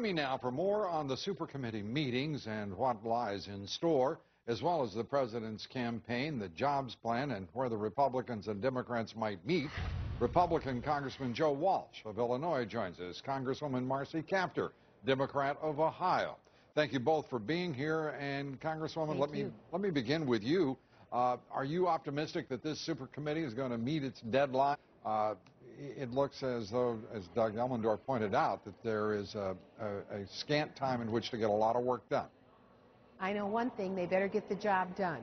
me now for more on the Supercommittee meetings and what lies in store, as well as the president's campaign, the jobs plan, and where the Republicans and Democrats might meet. Republican Congressman Joe Walsh of Illinois joins us. Congresswoman Marcy Kaptur, Democrat of Ohio. Thank you both for being here. And Congresswoman, let me begin with you. Are you optimistic that this Supercommittee is going to meet its deadline? It looks as though, as Doug Elmendorf pointed out, that there is a scant time in which to get a lot of work done. I know one thing, they better get the job done,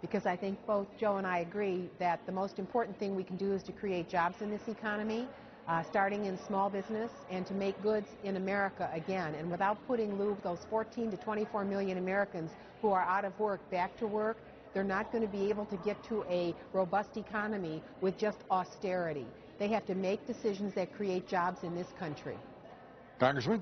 because I think both Joe and I agree that the most important thing we can do is to create jobs in this economy, starting in small business, and to make goods in America again. And without putting, Lou, those 14 to 24 million Americans who are out of work back to work, they're not going to be able to get to a robust economy with just austerity. They have to make decisions that create jobs in this country. Congressman?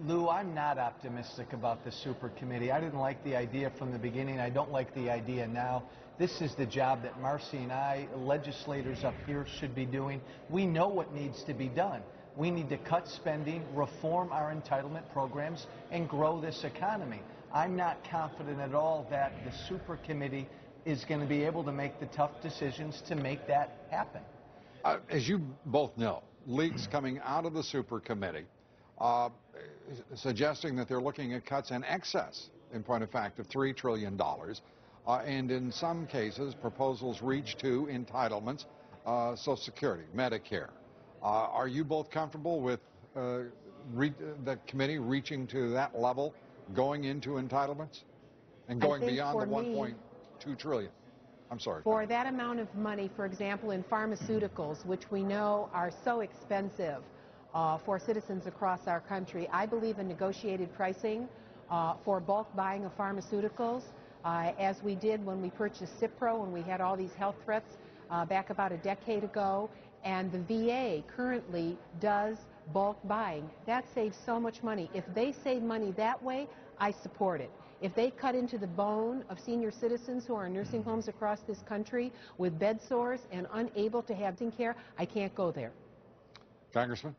Lou, I'm not optimistic about the Supercommittee. I didn't like the idea from the beginning. I don't like the idea now. This is the job that Marcy and I, legislators up here, should be doing. We know what needs to be done. We need to cut spending, reform our entitlement programs, and grow this economy. I'm not confident at all that the Supercommittee is going to be able to make the tough decisions to make that happen. As you both know, leaks coming out of the Supercommittee suggesting that they're looking at cuts in excess, in point of fact, of $3 trillion. And in some cases, proposals reach to entitlements, Social Security, Medicare. Are you both comfortable with the committee reaching to that level, going into entitlements, and going beyond the $1.2 trillion? I'm sorry. For that amount of money, for example, in pharmaceuticals, which we know are so expensive for citizens across our country, I believe in negotiated pricing for bulk buying of pharmaceuticals, as we did when we purchased Cipro, when we had all these health threats back about a decade ago. And the VA currently does bulk buying. That saves so much money. If they save money that way, I support it. If they cut into the bone of senior citizens who are in nursing homes across this country with bed sores and unable to have care, I can't go there. Congressman?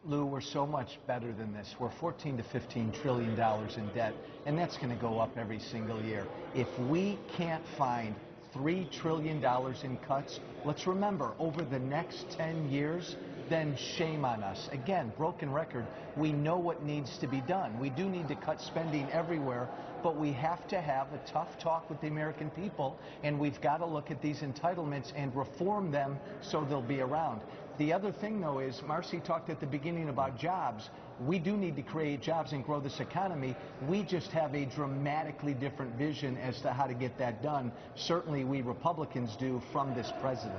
Lou, we're so much better than this. We're $14 to $15 trillion in debt, and that's going to go up every single year. If we can't find $3 trillion in cuts, let's remember, over the next 10 years, then shame on us. Again, broken record, we know what needs to be done. We do need to cut spending everywhere, but we have to have a tough talk with the American people, and we've got to look at these entitlements and reform them so they'll be around. The other thing, though, is Marcy talked at the beginning about jobs. We do need to create jobs and grow this economy. We just have a dramatically different vision as to how to get that done. Certainly we Republicans do from this president.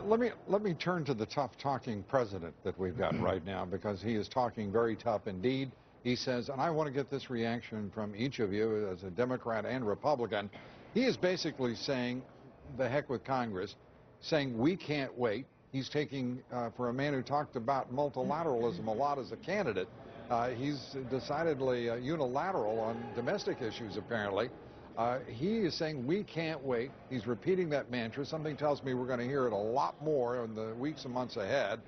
Let me turn to the tough-talking president that we've got right now, because he is talking very tough indeed. He says, and I want to get this reaction from each of you as a Democrat and Republican, he is basically saying, the heck with Congress, saying we can't wait. He's taking, for a man who talked about multilateralism a lot as a candidate, he's decidedly unilateral on domestic issues, apparently. He is saying we can't wait. He's repeating that mantra. Something tells me we're going to hear it a lot more in the weeks and months ahead.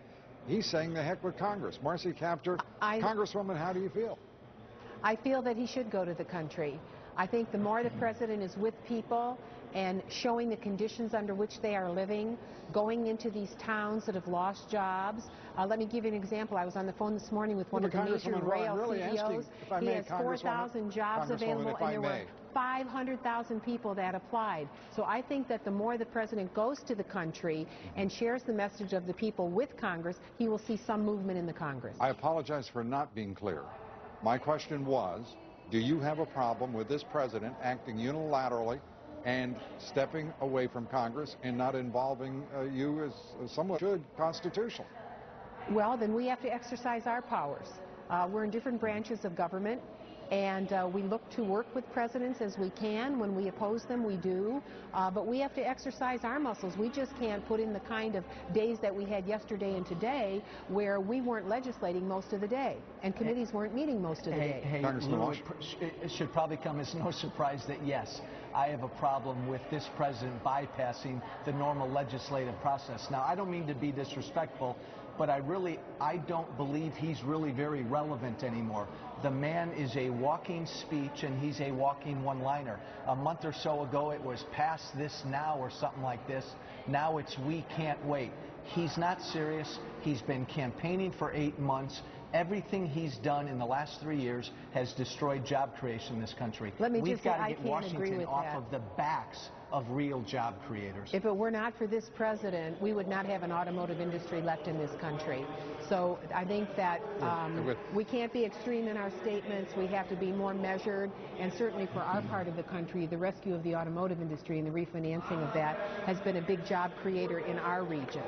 He's saying the heck with Congress. Marcy Kaptur, Congresswoman, how do you feel? I feel that he should go to the country. I think the more the president is with people and showing the conditions under which they are living, going into these towns that have lost jobs. Let me give you an example. I was on the phone this morning with one of the major rail CEOs. He has 4,000 jobs available, and there were 500,000 people that applied. So I think that the more the president goes to the country and shares the message of the people with Congress, he will see some movement in the Congress. I apologize for not being clear. My question was, do you have a problem with this president acting unilaterally and stepping away from Congress and not involving you as someone should constitutionally? Well, then we have to exercise our powers. We're in different branches of government, and we look to work with presidents as we can. When we oppose them, we do. But we have to exercise our muscles. We just can't put in the kind of days that we had yesterday and today where we weren't legislating most of the day and committees weren't meeting most of the day. Hey, Lou, it should probably come as no surprise that, yes, I have a problem with this president bypassing the normal legislative process. Now, I don't mean to be disrespectful, but I don't believe he's really very relevant anymore. The man is a walking speech, and he's a walking one-liner. A month or so ago, it was pass this now or something like this. Now it's we can't wait. He's not serious. He's been campaigning for 8 months. Everything he's done in the last 3 years has destroyed job creation in this country. We've got to get Washington off of the backs of real job creators. If it were not for this president, we would not have an automotive industry left in this country. So I think that we can't be extreme in our statements. We have to be more measured. And certainly for our part of the country, the rescue of the automotive industry and the refinancing of that has been a big job creator in our region.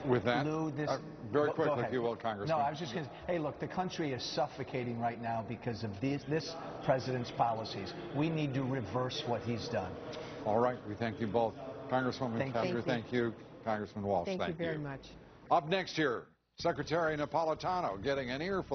With that, Lou, very quickly, if you will, Congressman. No, I was just going to say, hey, look, the country is suffocating right now because of this president's policies. We need to reverse what he's done. All right, we thank you both. Congresswoman Tester, thank you. Congressman Walsh, thank you very much. Up next here, Secretary Napolitano getting an earful.